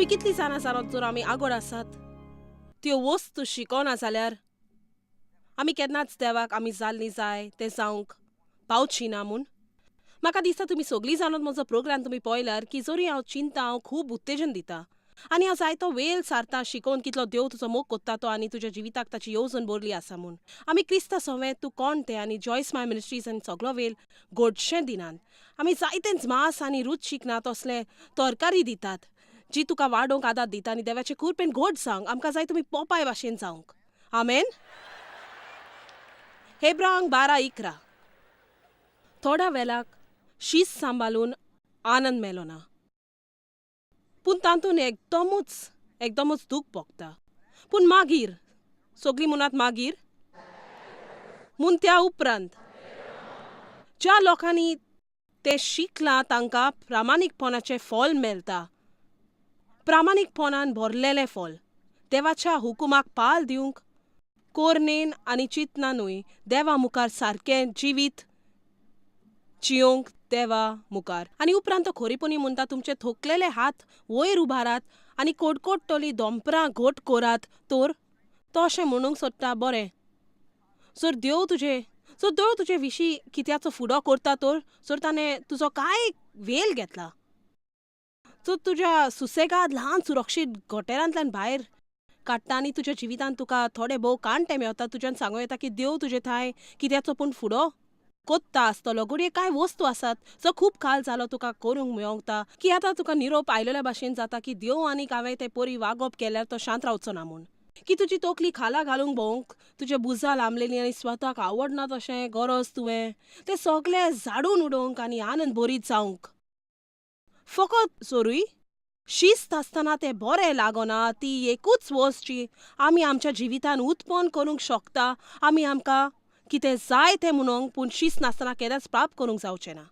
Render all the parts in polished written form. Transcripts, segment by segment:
कितली जाणां जाणत जर आमी आगोड आसात त्यो वस्तू शिकोना जाल्यार आमी केन्नाच देवाक आमी जाल्ली जाय ते जावंक पावची ना म्हूण म्हाका दिसता तुमी सगळीं जाणत म्हजो प्रोग्राम तुमी पळयल्यार की जरी हांव चिंता हांव खूब उत्तेजन दिता आनी हांव जायतो वेळ सारता शिकोवन कितलो देव तुजो मोग कोत्ता तो आनी तुज्या जिविताक ताची येवजण बरली आसा म्हूण आमी क्रिस्ता सवें तूं कोण तें आनी जॉयस माय मिनिस्ट्रीज आनी सगळो वेळ गोडशें दिनात आमी जायतेंच मांस आनी रूच शिकनात असले तरकारी दितात जी तुका वाडोवंक आदार दिता आनी देवाचे कुरपेन घोट जावंक आमकां जाय तुमी पोपाय भाशेन जावंक आमेन हेब्रांक 12:11 थोड्या वेळाक शीस सांबाळून आनंद मेलो ना पूण तातूंत एकदमच दूख भोगता पूण मागीर सगळीं म्हणत मागीर म्हूण त्या उपरांत ज्या लोकांनी ते शिकलां तांकां प्रामाणीकपणाचें फळ मेळटा प्रामाणीकपणान भरलेलें फळ देवाच्या हुकुमाक पाल दिवंक कोरनेन आनी चिंतनानूय देवा मुखार सारकें जिवीत जियोंक देवा मुखार आनी उपरांत तो खरीपणी म्हणटा तुमचे थोकलेले हात वयर उबारात आनी कोडकोडटली दोंपरां घोट कोरात तर तो अशें म्हणूंक सोदता बरें जर देव तुजे विशीं कित्याचो फुडो करता तर ताणें तुजो कांय वेल घेतला जर तुज्या सुसेगाद ल्हान सुरक्षीत घोटेरांतल्यान भायर काडटा आनी तुज्या जिवितांत तुका थोडे भोव काणटे मेवता तुज्यान सांगूं येता की देव तुजे थंय कित्याचो पूण फुडो कोत्ता आसतलो घडये कांय वस्तू आसात जो खूब काळ जालो तुका करूंक मेळोंकता की आतां तुका निरोप आयलेल्या भाशेन जाता की देव आनीक हांवें तें परी वागप केल्यार तो शांत रावचो ना म्हूण की तुजी तोकली खाला घालूंक भोवंक तुजे बुजां लांबलेलीं आनी स्वताक आवडना तशें गरज तुवें तें सगळें झाडून उडोवंक आनी आनंद भरीत जावंक फकत जोरूय शिस्त आसतना तें बरें लागना ती एकूच वस्त जी आमी आमच्या जिवितान उत्पन्न करूंक शकता आमी आमकां कितें जाय तें म्हणूंक पूण शिस्त नासतना केन्नाच प्राप्त करूंक जावचें ना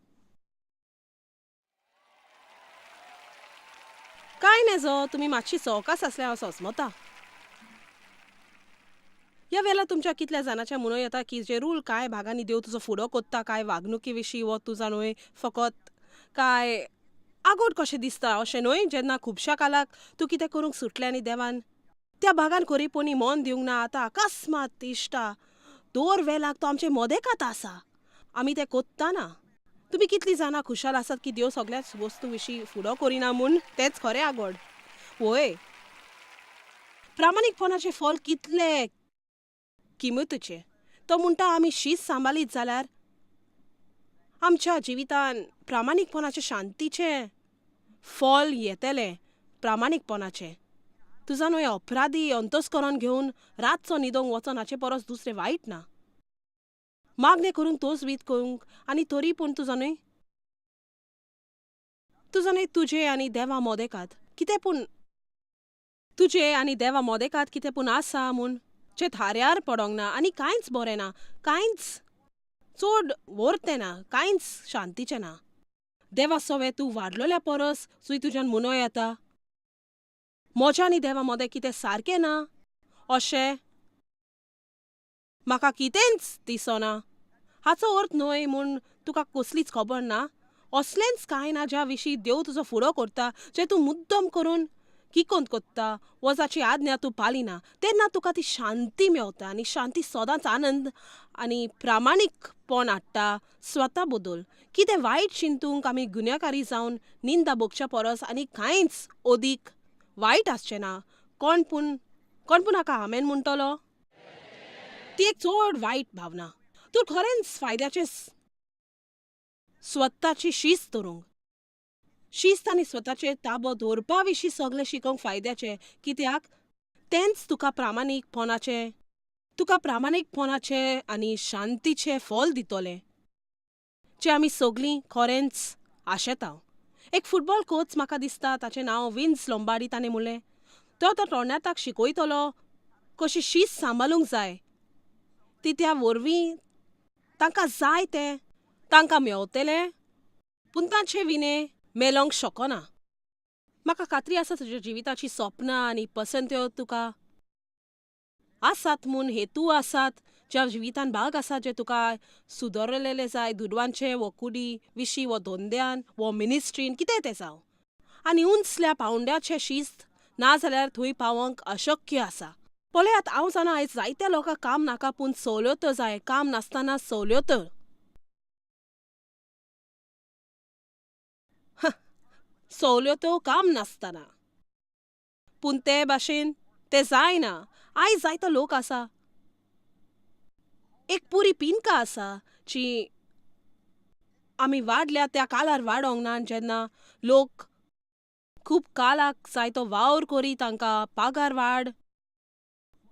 कांय न्ही जो तुमी मातशी सवकास आसल्यार हांव सोंसमता ह्या वेळार तुमच्या कितल्या जाणांच्या म्हणून येता की जे रूल कांय भागांनी देव तुजो फुडो कोत्ता कांय वागणुकी विशीं वो तुजा न्हय फकत कांय आगोड कशें दिसता अशें न्हय जेन्ना खुबश्या कालाक तूं कितें करूंक सुटलें आनी देवान त्या भागान खरीपणी मन दिवंक ना आतां अकस्मात इश्टा दर वेळाक तो आमचे मदेकात आसा आमी तें कोत्ता ना तुमी कितलीं जाणां खुशाल आसात की देव सगळ्याच वस्तू विशीं फुडो करिना म्हूण तेंच खरें आगोड वय प्रामाणीकपणाचें फळ कितलें किंमतीचें तो म्हणटा आमी शीस सांबाळीत जाल्यार आमच्या जिवितान प्रामाणीकपणाचें शांतीचें फळ येतलें प्रामाणीकपणाचें तुजा न्हय अपराधी अंतस्करण घेवन रातचो न्हिदोंक वचोन हाचे परस दुसरें वायट ना मागणें करूंक तोच वीत करूंक आनी तरी पूण तुजो न्हय तुजे आनी देवा मोदेकात कितें पूण आसा म्हूण जे थाऱ्यार पडोंक ना आनी कांयच बरें ना कांयच चड वर्तें ना कांयच शांतीचें ना देवा सवें तूं वाडलेल्या परस चुय तुज्यान म्हणो येता म्हज्या आनी देवा मोदें कितें सारकें ना अशें म्हाका कितेंच दिसना हाचो अर्थ न्हय म्हूण तुका कसलीच खबर ना असलेंच कांय ना ज्या विशीं देव तुजो फुडो करता जें तूं मुद्दम करून किकोंत कोत्ता वा जाची आज्ञा तूं पालिना तेन्ना तुका ती शांती मेवता आनी शांती सदांच आनंद आनी प्रामाणीकपण हाडटा स्वता बदल कितें वायट चिंतूंक आमी गुन्यांवकारी जावन निंदा भोगच्या परस आनी कांयच अदीक वायट आसचें ना कोण पूण हाका आमेन म्हणटलो ती एक चड वायट भावना तूं खरेंच फायद्याचें स्वताची शिस्त धरूंक शिस्त आनी स्वताचेर ताबो दवरपा विशीं सगळें शिकोवंक फायद्याचें कित्याक तेंच तुका प्रामाणीकपणाचें आनी शांतीचें फळ दितलें जें आमी सगळीं खरेंच आशेता एक फुटबॉल कोच म्हाका दिसता ताचें नांव विन्स लोंबार्डी ताणें म्हणलें तो तरणाट्यांक शिकयतलो कशी शिस्त सांबाळूंक जाय ती त्या वरवीं तांकां जाय तें तांकां मेवतलें पूण तांचे विने मेलोंक शकना म्हाका खात्री आसा तुज्या जिविताची सपनां आनी पसंत्यो तुका आसात म्हूण हेतू आसात ज्या जिवितान भाग आसात जे तुका सुदरलेले जाय दुडवांचे वो कुडी विशीं वो धंद्यान वो मिनिस्ट्रीन कितें तें जावं आनी उंचल्या पावंड्याचें शिस्त नाजाल्यार थंय पावंक अशक्य आसा. पळयात, हांव जाणा आयज जायत्या लोकांक काम नाका पूण सवलतो जाय, काम नासतना सवलतो. सवलतो काम नासतना. पूण ते भाशेन तें जायना. आयज जायतो लोक आसा, एक पुरी पिनका आसा जी आमी वाडल्या त्या काळार वाडोंक ना, जेन्ना लोक खूब काळाक जायतो वावर करी तांकां पागार वाड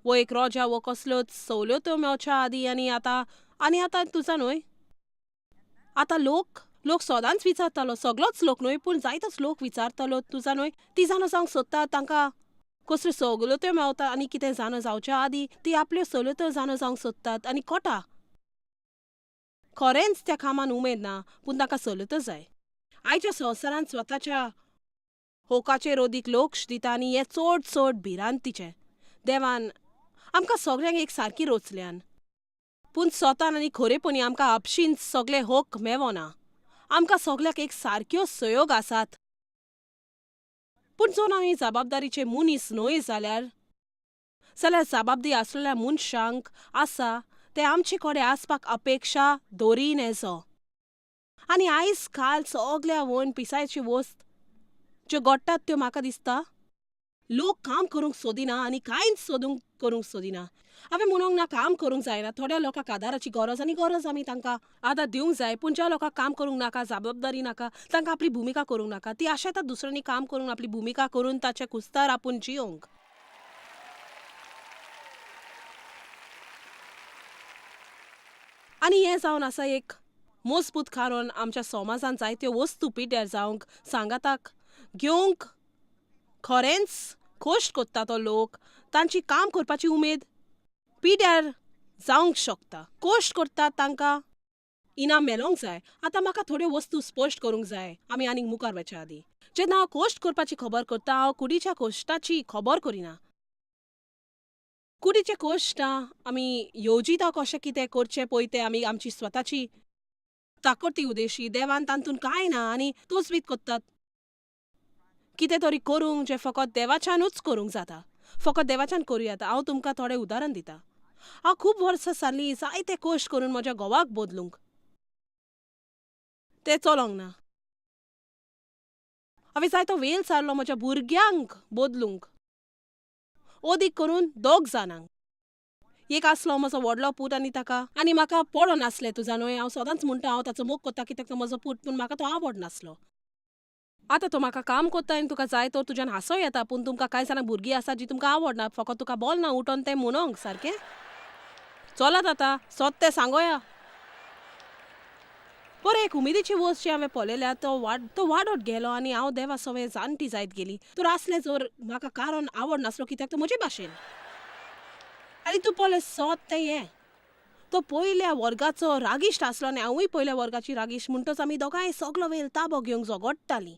वो एक रोजा वो कसल्योच सवलतो मेळच्या आदीं. आनी आतां तुजा न्हय, आतां लोक लोक सदांच विचारतालो, सगळोच लोक न्हय पूण जायतोच लोक विचारतलो तुजा न्हय, ती जाणो जावंक सोदता तांकां कसल्यो सवलत्यो मेळटा आनी कितें जाणो जावच्या आदीं ती आपल्यो सवलत्यो जाणो जावंक सोदतात आनी कोटा खरेंच त्या कामान उमेद ना पूण तांकां सवलतो जाय. आयच्या संवसारांत स्वताच्या होकाचेर ओदीक लक्ष दिता आनी हें चड चड भिरांतीचें. देवान आमकां सगळ्यांक एक सारकी रचल्यान, पूण स्वतान आनी खरेपणी आमकां आपशीन सगळे होक मेवना. आमकां सगळ्याक एक सारक्यो सयोग आसात. पूण जर आमी जबाबदारीचे मनीस न्हय जाल्यार जबाबदारी आसलेल्या मनशांक आसा ते आमचे कडेन आसपाक अपेक्षा दवरीन येजो. आनी आयज काल सगळ्या वण पिसायची वस्त ज्यो घडटात त्यो म्हाका दिसता लोक काम करूंक सोदिना आनी कांयच करूंक सोदिना. हांवें म्हणूंक ना काम करूंक जायना, थोड्या लोकांक आदाराची गरज आमी तांकां आदार दिवंक जाय. पूण ज्या लोकांक काम करूंक नाका, जबाबदारी नाका, तांकां आपली भुमिका करूंक नाका. ती आशेतात दुसऱ्यांनी काम करून आपली भुमिका करून ताचे कुस्तार आपूण जियोंक. आनी हें जावन आसा एक मजबूत कारण आमच्या समाजांत जायत्यो वस्तू पिड्ड्यार जावंक सांगाताक घेवंक खरेंच खोश कोत्ता तो लोक तांची काम करपाची उमेद पिड्ड्यार जावंक शकता. कोश्ट करतात तांकां इनाम मेळोंक जाय. आतां म्हाका थोड्यो वस्तू स्पश्ट करूंक जाय आमी आनीक मुखार वच्या आदीं. जेन्ना हांव कोश्ट करपाची खबर करता, हांव कुडीच्या कोश्टाची खबर करिना. कुडीचे कोश्ट आमी येवजिता कशें कितें करचें पळय तें आमी आमची स्वताची ताकती उदेशी देवान तांतून कांय ना आनी तोच बीत कोत्तात. कितें तरी करूंक जें फकत देवाच्यानूच करूंक जाता, फकत देवाच्यान करूं येता. हांव तुमकां थोडें उदाहरण दितां. हांव खूब वर्सां जालीं जायते कोश्ट करून म्हज्या घोवाक बदलूंक तें चलोंक ना. हांवें जायतो वेळ सारलो म्हज्या भुरग्यांक बदलूंक, ओदीक करून 2 जाणांक. एक आसलो म्हजो व्हडलो पूत आनी म्हाका पडो नासलें तुजा न्हय. हांव सदांच म्हणटा हांव ताचो मोग कोत्ता कित्याक तो म्हजो पूत, पूण म्हाका तो आवड नासलो. आतां तो म्हाका काम कोत्ता आनी तुका जाय तर तुज्यान हांसो येता, पूण तुमकां कांय जाणांक भुरगीं आसात जी तुमकां आवडना, फकत तुका बोलना उठोन तें म्हणोंक सारकें. चलात आतां सोत तें सांगोया. बरें, एक उमेदीची वस्त जी हांवें पळयल्या तो वाडत गेलो आनी हांव देवा सवें जाणटी जायत गेली. तर आसलें जर म्हाका कारण आवड नासलो कित्याक तो म्हजे भाशेन. आनी तूं पळय सोत तें हें तो पयल्या वर्गाचो रागिश्ट आसलो आनी हांवूय पयल्या वर्गाची रागिश्ट. म्हणटच आमी दोगांय सगलो वेळ ताबो घेवंक झगडटालीं.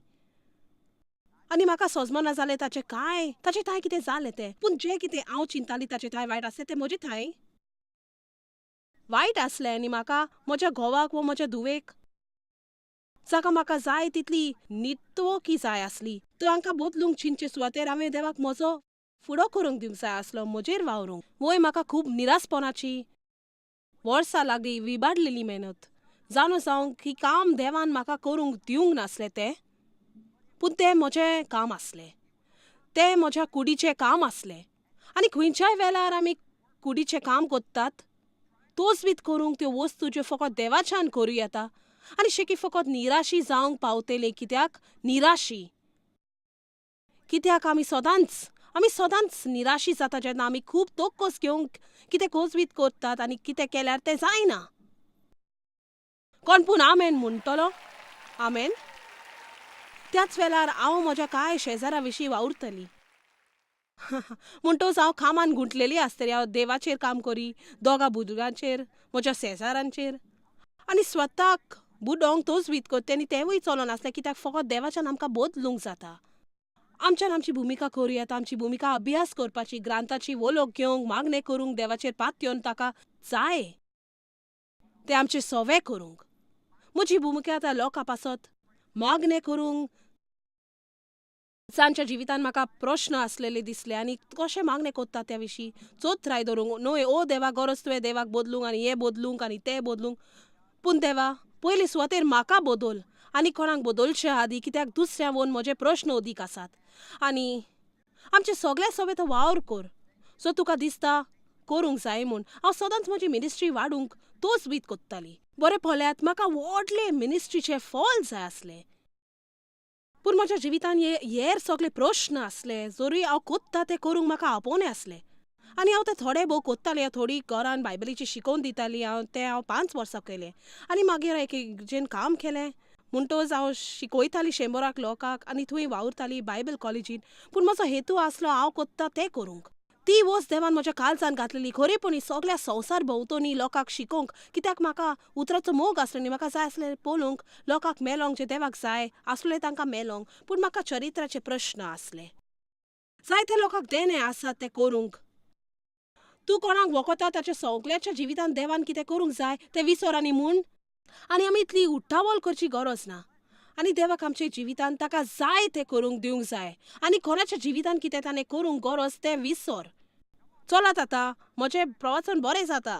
आनी म्हाका सजमना जालें ताचे थांय कितें जालें तें. पूण जें कितें हांव चिंतालीं ताचे थांय वायट आसलें तें म्हजे थांय वायट आसलें. आनी म्हाका म्हज्या घोवाक वो म्हज्या धुवेक जाका म्हाका जाय तितली नितवकी जाय आसली तांकां बदलूंक चिंतचे सुवातेर हांवें देवाक म्हजो फुडो करूंक दिवंक जाय आसलो, म्हजेर वावरूंक. वय म्हाका खूब निरासपणाची वर्सां लागलीं, विबाडलेली मेहनत जाणो जावंक की काम देवान म्हाका करूंक दिवंक नासलें तें, पूण तें म्हजें काम आसलें, तें म्हज्या कुडीचें काम आसलें. आनी खंयच्याय वेळार आमी कुडीचें काम कोत्तात तोच बीत करूंक त्यो वस्तू ज्यो फकत देवाच्यान करूं येता आनी शेकी फकत निराशी जावंक पावतले. कित्याक आमी सदांच निराशी जाता जेन्ना आमी खूब तोकस घेवंक कितें कोसबीत करतात आनी कितें केल्यार तें जायना. कोण पूण आमेन म्हणटलो? आमेन. त्याच वेळार हांव म्हज्या कांय शेजारा विशीं वावुरतलीं. म्हणटच हांव कामान गुंतलेली आसतलीं. हांव देवाचेर काम करी, दोगा भुरग्यांचेर, म्हज्या शेजाऱ्यांचेर आनी स्वताक बुडोवंक तोच बीत करता आनी तेंवूय चलनासलें कित्याक फकत देवाच्यान आमकां बदलूंक जाता. आमच्यान आमची भुमिका करूं येता, आमची भुमिका अभ्यास करपाची, ग्रांथाची वोलोक घेवंक, मागणें करूंक, देवाचेर पातयेवन ताका जाय तें आमचें सवें करूंक. म्हजी भुमिका आतां लोकां पासत मागणें करूंक, सांच्या जिवितान म्हाका प्रश्न आसलेले दिसले आनी कशें मागणें कोत्ता त्या विशीं चोच राय धरूंक न्हय ओ देवा गरज तुवें देवाक बदलूंक आनी हें बदलूंक आनी तें बदलूंक पूण देवा पयलीं सुवातेर म्हाका बदल आनी कोणाक बदलचे आदी कित्याक दुसऱ्या वोन म्हजे प्रश्न अदीक आसात आनी आमचे सगळे सवे तो वावर कर सो तुका दिसता करूंक जाय म्हूण हांव सदांच म्हजी मिनिस्ट्री वाडूंक तोच बीत कोत्ताली बरें पोल्यात म्हाका व्हडले मिनिस्ट्रीचे फॉल जाय आसले पूण म्हज्या जिवितान हेर सगळे प्रश्न आसले जोरी हांव कोत्ता ते करूंक म्हाका आपोवने आसले आनी हांव ते थोडे भोव कोत्तालें हांव थोडी घरान बायबलीची शिकोवन दिताली हांव 5 वर्सां केलें आनी मागीर जेन काम केलें म्हणटोच हांव शिकोयताली 100 लोकांक आनी थंय वावुरताली बायबल कॉलेजीन पूण म्हजो हेतू आसलो हांव कोत्ता तें करूंक ती वस्त देवान म्हज्या काळजान घातलेली खरेपणी सगळ्या संवसार भोंवतणी लोकांक शिकोवंक कित्याक म्हाका उतराचो मोग आसलो न्ही म्हाका जाय आसलें पळोवंक लोकांक मेलोंक जे देवाक जाय आसले तांकां मेलोंक पूण म्हाका चरित्राचे प्रश्न आसले जायते लोकांक देणे आसात ते करूंक तूं कोणाक वखता ताच्या सगळ्याच्या जिवितान देवान कितें करूंक जाय तें विसर आनी म्हूण आनी आमी इतली उठ्ठावळ करची गरज ना आनी देवाक आमच्या जिवितान ताका जाय तें करूंक दिवंक जाय आनी कोणाच्या जिवितान कितें ताणें करूंक गरज तें विसर चलात आतां म्हजें प्रवचन बरें जाता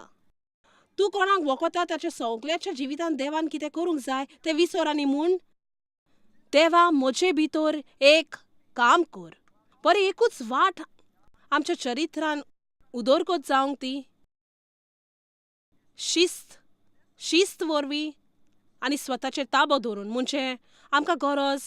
तूं कोणाक वखता ताच्या सगळ्याच्या जिवितान देवान कितें करूंक जाय तें विसर आनी म्हूण देवा म्हजे भितर एक काम कर बरें एकूच वाट आमच्या चरित्रान उदरगत जावंक ती शिस्त वरवीं आनी स्वताचेर ताबो धरून म्हणजे आमकां गरज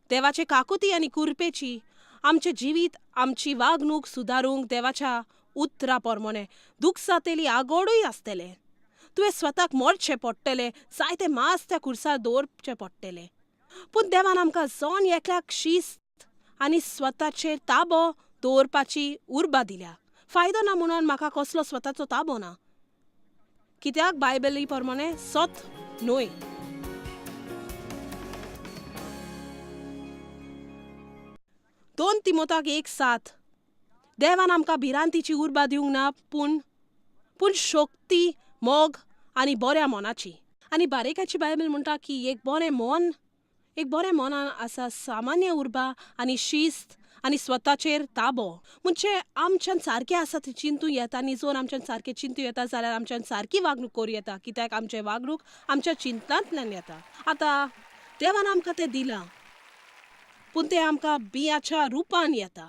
देवाचे काकुती आनी कुरपेची आमचें जिवीत आमची वागणूक सुदारूंक देवाच्या उतरा प्रमाणे दूख जातेली आगोडूय आसतलें तुवें स्वताक मरचें पडटलें जायते मास त्या कुर्सार दवरचें पडटलें पूण देवान आमकां जण एकल्याक शिस्त आनी स्वताचेर ताबो दवरपाची उर्बा दिल्या फायदो ना म्हणून म्हाका कसलो स्वताचो ताबो ना कित्याक बायबली प्रमाणे सत न्हय 2 तिमोथाक 1:7 देवान आमकां भिरांतीची उर्बा दिवंक ना पूण शक्ती मोग आनी बऱ्या मनाची आनी बारेकाची बायबल म्हणटा की एक बरें मनान आसा सामान्य उर्बा आनी शिस्त आनी स्वताचेर ताबो म्हणजे आमच्यान सारकें आसा तें चिंतू येता आनी जर आमच्यान सारकें चिंतू येता जाल्यार आमच्यान सारकी वागणूक करूं येता कित्याक आमचें वागणूक आमच्या चिंतनांतल्यान येता आतां देवान आमकां तें दिलां पूण तें आमकां बियाच्या रुपान येता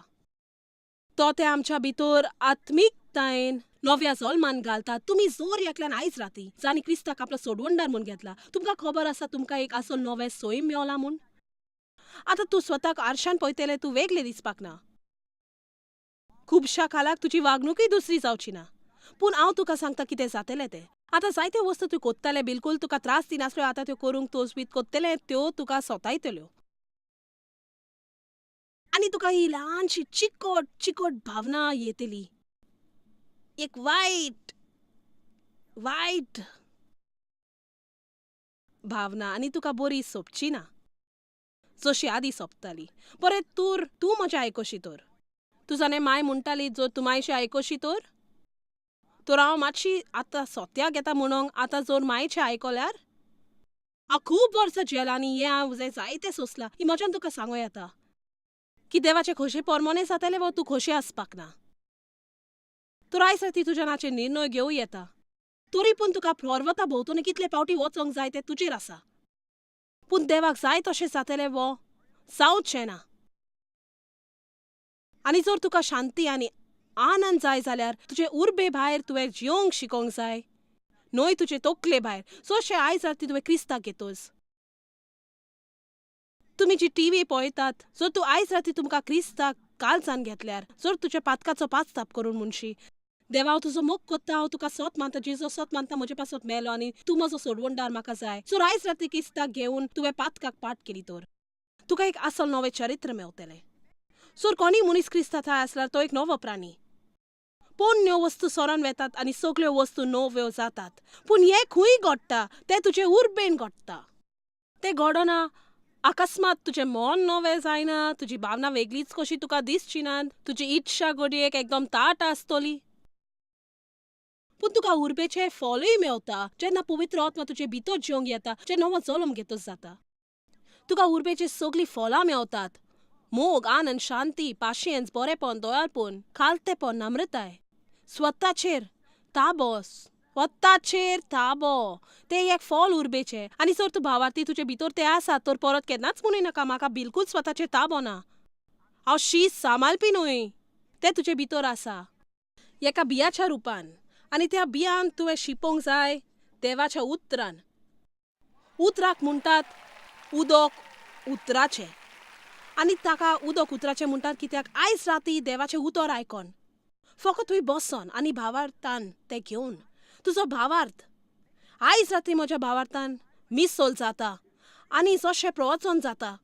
तो तें आमच्या भितर आत्मीकतायेन नव्या जल्मान घालता तुमी जोर एकल्यान आयज राती जाणी क्रिस्ताक आपलो सोडवणदार म्हूण घेतला तुमकां खबर आसा तुमकां एक असो नवें सोयम मेवला म्हूण आतां तूं स्वताक आरशान पळयतलें तूं वेगळें दिसपाक ना खुबश्या काळाक तुजी वागणूकय दुसरी जावची ना पूण हांव तुका सांगता कितें जातलें तें आतां जायत्यो वस्तू तूं कोत्ताले बिलकूल तुका त्रास दिनासल्यो आतां त्यो करूंक तोच बीत कोत्तले त्यो तुका सोतायतल्यो आनी तुका ही ल्हानशी चिकट भावना येतली एक वायट भावना आनी तुका बरी सोबची ना जशी आदी सोबताली बरें तूं म्हजें आयकोशी तर तुजाने माय म्हणटाली जर तूं मायशी आयकोशी तर हांव मातशी आतां सोत्याक घेता म्हणून आतां जर मायचें आयकल्यार हांव खूब वर्सां जेलां आनी हें हांव जायतें सोंसलां ही म्हज्यान तुका सांगूं येता की देवाचे खोशे पोरमोने जातले वो तूं खोशे आसपाक ना तर आयज राती तुज्या नाचे निर्णय घेवं येता तरी पूण तुका पर्वता भोंवतणी कितले पावटी वचोंक जाय तें तुजेर आसा पूण देवाक जाय तशें जातलें वो जावचें ना आनी जर तुका शांती आनी आनंद जाय जाल्यार तुजे उर्बे भायर तुवें जियोंक शिकोंक जाय न्हय तुजे तकले भायर जशें आयज राती तुवें क्रिस्ताक घेतोस तुमी जी टीव्ही पळयतात जर तूं आयज राती तुमकां क्रिस्ताक काळजान घेतल्यार जर तुज्या पातकाचो पाचताप करून म्हणशी देवा हांव तुजो मोग कोत्ता हांव तुका सोत मानता जेजो सोत मानता म्हजे पासत मेलो आनी तूं म्हजो सोडवणदार म्हाका जाय जर आयज राती क्रिस्ताक घेवन तुवें पातकाक पाठ केली तर तुका एक आसल नवें चरित्र मेवतलें जर कोणी मनीस क्रिस्ता थंय आसल्यार तो एक नवो प्राणी पोन्न्यो वस्तू सोरोन वेतात आनी सगळ्यो वस्तू नव्यो जातात पूण हें खंय घडटा तें तुजे उर्बेन घडटा तें घडना अकस्मात तुजें मन नवें जायना तुजी भावना वेगळीच कशी तुका दिसची ना तुजी इच्छा घडयेक एकदम ताट आसतली पूण तुका उर्बेचे फलूय मेवता जेन्ना पवित्र आत्मा तुजे भितर जिवंक येता जे नवो जल्म घेतोच जाता तुका उर्बेची सगळीं फलां मेवतात मोग, आनंद, शांती, पाशियन्स, बरेपण, दयाळपण, खालतेपण, नम्रताय, स्वताचेर ताबो ते एक फॉल उर्बेचे. आनी जर तूं भावार्थी तुजे भितर ते आसा तर परत केन्नाच म्हणूं नाका म्हाका बिलकूल स्वताचेर ताबो ना, हांव शीस सांबाळपी न्हय. ते तुजे भितर आसा एका बियाच्या रुपान. आनी त्या बियान तुवें शिंपोंक जाय देवाच्या उतरान. उतराक म्हणटात उदक उतराचें. आनी ताका उदक उतराचें म्हणटात कित्याक आयज राती देवाचें उतर आयकोन फकत थंय बसोन आनी भावार्थान तें घेवन तुजो भावार्थ आयज राती म्हज्या भावार्थान मिसोल जाता आनी जशें प्रवचन जाता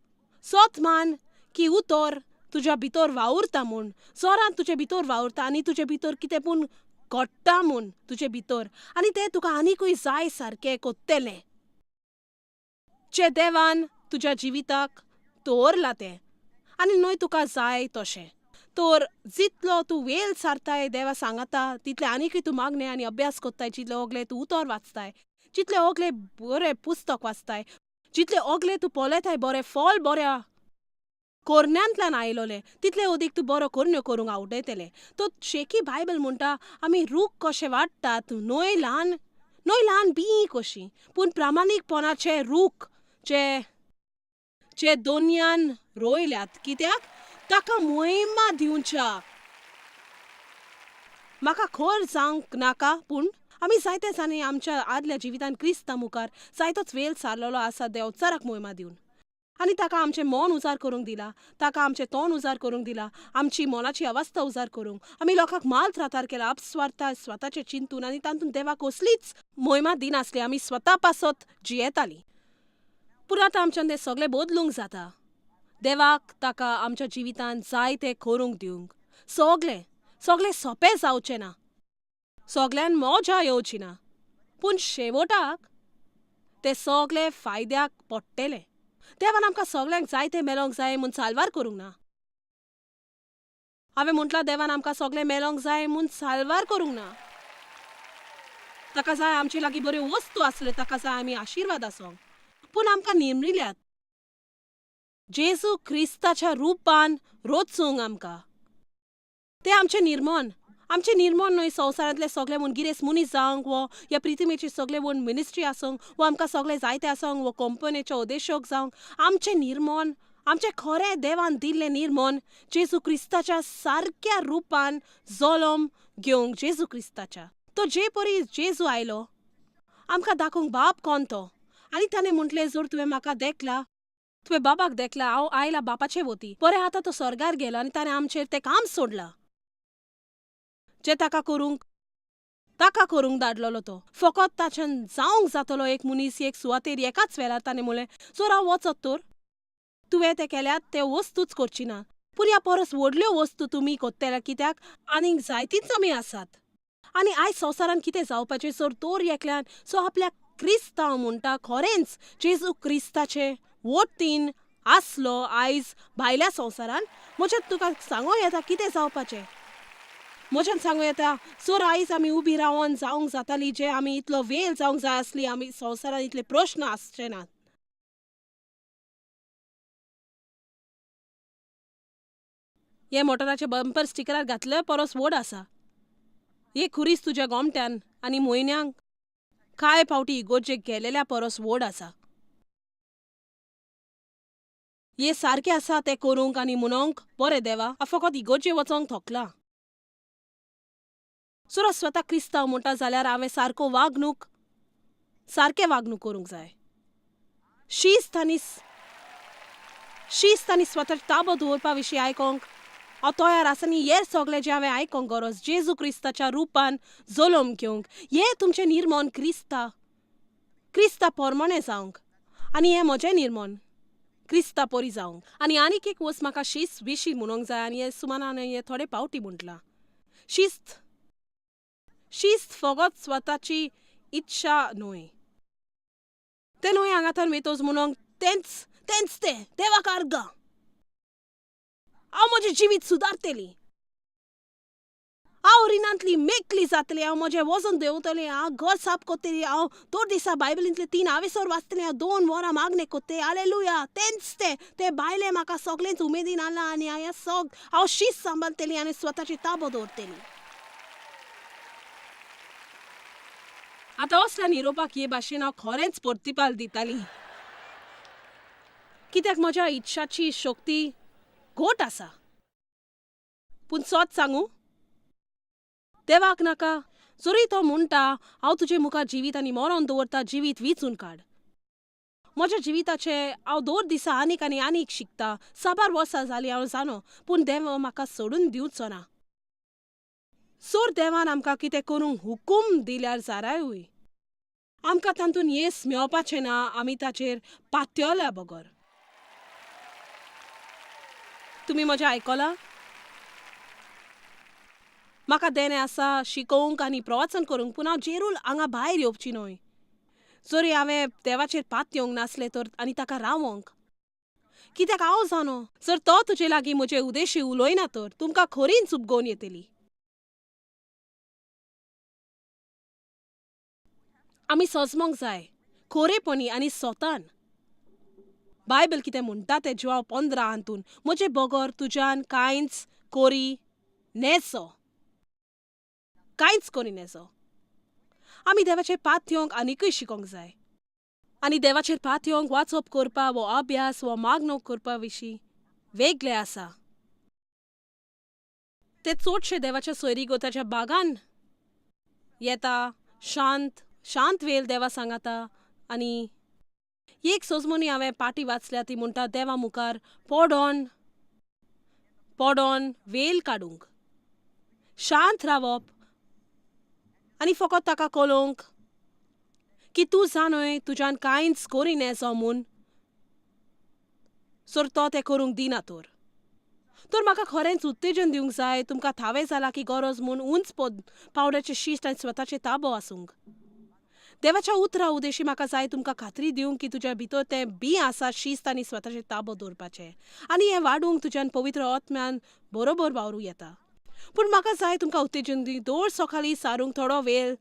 सोत मान की उतर तुज्या भितर वावुरता म्हूण, जोरान तुजे भितर वावुरता आनी तुजे भितर कितें पूण घडटा म्हूण तुजे भितर, आनी तें तुका आनिकूय जाय सारकें कोत्तेलें जें देवान तुज्या जिविताक दवरलां तें, आनी न्हय तुका जाय तशें. तर जितलो तूं वेळ सारताय देवा सांगाता तितलें आनिकूय तूं मागणें आनी अभ्यास कोत्ताय, जितलें ओगलें तूं उतर वाचताय, जितलें ओगलें बरें पुस्तक वाचताय, जितलें ओगलें तूं पळयताय बरें फॉल बऱ्या कोरण्यांतल्यान आयलोलें, तितलें ओदीक तूं बरो कोरण्यो करूंक आवडयतलें. तो शेकी बायबल म्हणटा आमी रूख कशे वाडटात न्हय ल्हान बीं कशीं, पूण प्रामाणीकपणाचे रूख जे दोनयान रोयल्यात कित्याक ताका मोहिमा दिवच्या. म्हाका खर जावंक नाका पूण आमी जायते जाणी आमच्या आदल्या जिवितान क्रिस्ता मुखार जायतोच वेळ सारलेलो आसा देव चराक मोहिमा दिवन. आनी ताका आमचें मन उजार करूंक दिलां, ताका आमचें तोंड उजार करूंक दिलां, आमची मोलाची अवस्था उजार करूंक. आमी लोकांक माल त्रातार केला अपस्वार्था स्वताचें चिंतून आनी तातूंत देवाक कसलीच मोहिमा दिनासली. आमी स्वता पासत जियेतालीं. पूण आतां आमच्यान तें सगळें बदलूंक जाता. देवाक ताका आमच्या जिवितान जाय तें करूंक दिवंक. सगळें सोंपें जावचें ना, सगळ्यान मजा येवची ना, पूण शेवटाक तें सगळें फायद्याक पडटलें. देवान आमकां सगळ्यांक जायतें मेळोंक जाय म्हूण साल्वार करूंक ना. हांवें म्हटलां देवान आमकां सगळें मेळोंक जाय म्हूण साल्वार करूंक ना. ताका जाय आमचे लागीं बऱ्यो वस्तू आसल्यो, ताका जाय आमी आशिर्वाद आसूंक, पूण आमकां निमरिल्यात जेजू क्रिस्ताच्या रुपान रोचूंक आमकां. तें आमचें निर्मण न्हय संवसारांतले सगळे म्हूण गिरेस्त मनीस जावंक वो ह्या प्रिथिमेची सगळे म्हूण मिनिस्ट्री आसूंक वो आमकां सगळें जायतें आसूंक वो कंपनीचे उद्देशक जावंक. आमचें निर्मण आमचें खरें देवान दिल्लें निर्मण जेजू क्रिस्ताच्या सारक्या रुपान जल्म घेवंक. जेजू क्रिस्ताच्या तो जे परी जेजू आयलो आमकां दाखोवंक बाप कोण तो, आनी ताणें म्हटलें जर तुवें म्हाका देखला तुवें बाबाक देखला, हांव आयला बापाचे वती. बरें आतां तो स्वर्गार गेलो आनी ताणें आमचेर तें काम सोडलां जें ताका करूंक धाडलोलो. तो फकत ताच्यान जावंक जातलो एक मनीस एक सुवातेर एकाच वेळार. ताणें म्हणलें जर हांव वचत तर तुवें तें केल्यात ते वस्तूच करची ना, पूण ह्या परस व्हडल्यो वस्तू तुमी कोत्तेल्या कित्याक आनीक जायतींच आमी आसात. आनी आयज संवसारान कितें जावपाचें जर तर एकल्यान सो आपल्या क्रिस्तांव म्हणटा खरेंच जेजू क्रिस्ताचे वोटीन आसलो आयज भायल्या संवसारान, म्हज्यान तुका सांगूं येता कितें जावपाचें. म्हज्यान सांगूं येता जर आयज आमी उबी रावन जावंक जाताली जे आमी इतलो वेळ जावंक जाय आसली, आमी संवसारान इतले प्रश्न आसचे नात. हे मोटराचे बंपर स्टिकरार घातले परस व्हड आसा. हे खुरीस तुज्या गोमट्यान आनी म्हयन्यांक कांय फावटी इगोर्जेक गेलेल्या परस व्हड आसा. हे सारकें आसा तें करूंक आनी म्हणोंक बरें देवा हांव फकत इगोर्जे वचोंक थकलां. जर स्वता क्रिस्तांव म्हणटा जाल्यार हांवें सारकें वागणूक करूंक जाय. शिस्त आनी स्वताचो ताबो दवरपा विशीं आयकोंक हांव तयार आसा. आनी हें सगळें जें हांवें आयकोंक गरज जेजू क्रिस्ताच्या रुपान जल्म घेवंक, हें तुमचें निर्मण क्रिस्ता पोरमोणें जावंक, आनी हें म्हजें निर्मण क्रिस्ता परी जावंक. आनी आनीक एक वस्त म्हाका शिस्त विशीं म्हणूंक जाय आनी हे सुमारान हे थोडे पावटी म्हटलां. शिस्त फकत स्वताची इच्छा न्हय, तें न्हय हांगाथान वेतोच म्हणूंक तेंच तें देवाक आर्गां हांव म्हजें जिवीत सुदारतलीं. हांव रिणांतली मेकली जातलें, हांव म्हजें वजन देंवतलें, हांव घर साफ कोत्तलें, हांव दर दिसा बायबलींतले 3 हावेसर वाचतलें, हांव 2 वरां मागणें कोत्तें. हालेलुया. तेंच ते भायलें म्हाका सगळेंच उमेदीन हाडलां आनी हांव शीस्त सांबाळटलीं आनी स्वताची ताबो दवरतलीं. आतां असल्या निरोपाक हे भाशेन हांव खरेंच प्रतिपाल दितालीं, कित्याक म्हज्या इच्छाची शक्ती घोट आसा. पूण सोच सांगू, देवाक नाका. जरी तो म्हणटा हांव तुजे मुखार जिवीत आनी मरण दवरता, जिवीत विचून काड. म्हज्या जिविताचे हांव दर दिसा आनीक आनी आनीक शिकता. 6 वर्सां जालीं हांव जाणो, पूण देव म्हाका सोडून दिवचो ना. सोर देवान आमकां कितें करूंक हुकूम दिल्यार जारायूय आमकां तातूंत येस मेळपाचें ना. आमी ताचेर पातयल्या बगर. तुमी म्हजें आयकलां? म्हाका देणें आसा शिकोवंक आनी प्रवचन करूंक, पूण हांव जेरूल हांगा भायर येवची न्हय. जरी हांवें देवाचेर पातयेवंक नासलें तर आनी ताका रावोंक. कित्याक हांव जाणो, जर तो तुजे लागीं म्हजे उद्देशी उलोयना तर तुमकां खरींच उपगोवन येतली. आमी सजमोंक जाय खोरेपणी आनी सोतान. बायबल कितें म्हणटा तें जुवांव 15 हातून, म्हजे बगर तुज्यान कांयच कोरी नेजो. कांयच कोरी नेजो. आमी देवाचेर पातयेवंक आनिकूय शिकोंक जाय. आनी देवाचेर पातयेवंक वाचप करपा वो अभ्यास वो मागणो करपा विशीं वेगळें आसा. ते चडशे देवाच्या सोयरीगोताच्या बागान येता, शांत वेल देवा सांगाता. आनी एक सोजमोनी हांवें पाटी वाचल्या, ती म्हणटा देवा मुखार पडोन वेल काडूंक, शांत रावप आनी फकत ताका कळोवंक की तूं जाणय तुज्यान कांयच कोरी नेजो म्हूण. सर तो तें करूंक दिना तर म्हाका खरेंच उत्तेजन दिवंक जाय. तुमकां थावें जाला की गरज म्हूण उंच पावड्याचें शिस्त आनी स्वताचे ताबो आसूंक. देवाच्या उतरा उदेशी म्हाका जाय तुमकां खात्री दिवंक की तुज्या भितर तें बी आसा शिस्त आनी स्वताचे ताबो दवरपाचें. आनी हें वाडूंक तुज्यान पवित्र आत्म्यान बरोबर वावरूं येता. पूण म्हाका जाय तुमकां उत्तेजन दी. दर सकाळीं सारूंक थोडो वेळ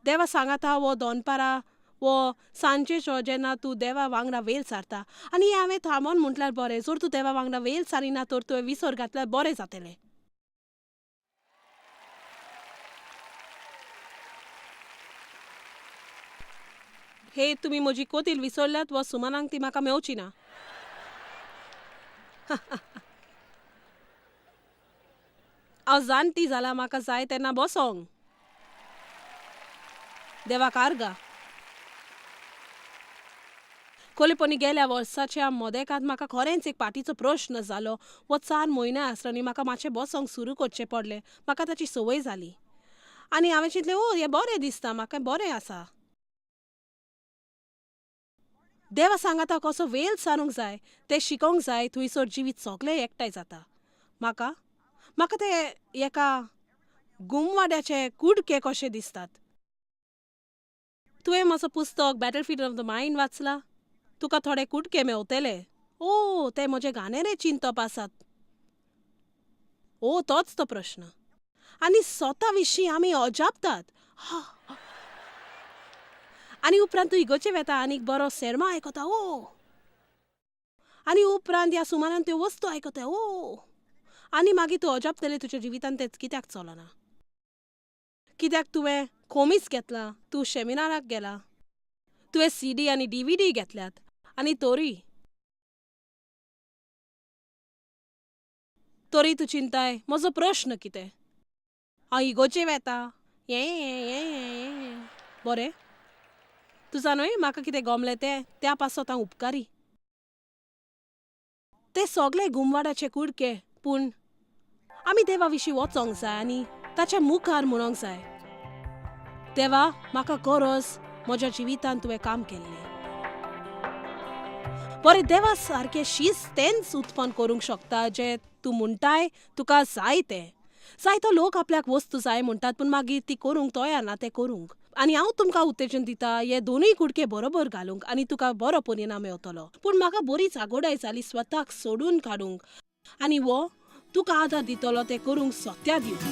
देवा सांगाता वो दनपारां वो सांजेचो जेन्ना तूं देवा वांगडा वेळ सारता. आनी हें हांवें थांबोन म्हटल्यार बरें. जर तूं देवा वांगडा वेळ सारिना तर तुवें विसर घातल्यार बरें जातलें. हे तुमी म्हजी कोतील विसरल्यात वा सुमनांक ती म्हाका मेवची ना. हांव जाणटी जाल्यार म्हाका जाय तेन्ना बसोंक. देवाक आर्गा. खोलेपणी गेल्या वर्साच्या मोदेकांत म्हाका खरेंच एक पाटीचो प्रश्न जालो. वो 4 म्हयने आसतना म्हाका मातशें बसोंक सुरू करचें पडलें. म्हाका ताची संवय जाली आनी हांवें चिंतलें हें बरें दिसता, म्हाका बरें आसा. देवा सांगाता कसो वेल सारूंक जाय तें शिकोंक जाय. थंयसर जिवीत सगळें एकठांय जाता. म्हाका ते एका गुमवाड्याचे कुडके कशे दिसतात. तुवें म्हजो पुस्तक बॅटलफील्ड ऑफ द मायंड वाचला? तुका थोडे कुडके मेवतले. ते म्हजे गानेरे चिंतप आसात. तोच तो प्रश्न. आनी स्वता विशीं आमी अजापतात. आनी उपरांत तूं इगोर्जे वेता आनीक बरो सेर्मा आयकोता. आनी उपरांत ह्या सुमारान त्यो वस्तू आयकोता. आनी मागीर तूं अजापतलें तुज्या जिवितांत तें कित्याक चलना. कित्याक तुवें खोमीस घेतला, तूं सेमिनाराक गेला, तुवें CD आनी DVD घेतल्यात आनी तोरी तूं चिंताय म्हजो प्रश्न कितें. हांव इगोर्जे वेता बरें. तूं जाणय म्हाका कितें गमलें तें त्या पासत हांव उपकारी. ते सगळे गुमवाडाचे कुडके. पूण आमी देवा विशीं वचोंक जाय आनी ताच्या मुखार म्हणोंक जाय देवा म्हाका गरज, म्हज्या जिवितांत तुवें काम केल्लें. बरें, देवा सारकें शिस्त तेंच उत्पन्न करूंक शकता जें तूं म्हणटाय तुका जाय तें. जायतो लोक आपल्याक वस्तू जाय म्हणटात पूण मागीर ती करूंक तयार ना तें करूंक. आनी हांव तुमकां उत्तेजन दिता हे दोनूय कुडके बरोबर घालूंक आनी तुका बरो परिणाम मेवतलो. पूण म्हाका बरीच आगोडाय जाली स्वताक सोडून काडूंक आनी तुका आदार दितलो तें करूंक सोत्या दिवंक.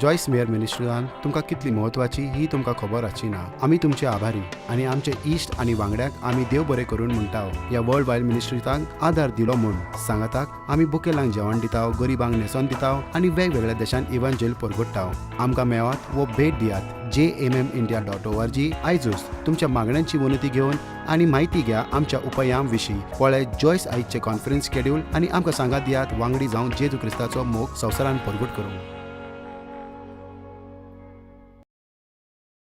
जॉयस मेयर मिनिस्ट्रीजान तुमकां कितली म्हत्वाची ही तुमकां खबर आसची ना. आमी तुमचे आभारी आनी आमचे इश्ट आनी वांगड्यांक आमी देव बरें करून म्हणटाव. ह्या वर्ल्ड वायड मिनिस्ट्रीजांक आदार दिलो म्हूण सांगतात. आमी बुकेलांक जेवण दिताव, गरिबांक न्हेसोन दिताव आनी वेगवेगळ्या देशांत इव्हँजल परगटाव. आमकां मेळात वो भेट दियात jmmindia.org. आयजूच तुमच्या मागण्यांची उन्नती घेवन आनी म्हायती घ्या आमच्या उपायां विशीं. पळय जॉयस आयजचे कॉन्फरन्स शेड्यूल आनी आमकां सांगात दियात वांगडी जावन जेजू क्रिस्ताचो मोग संवसारान परगट करूंक.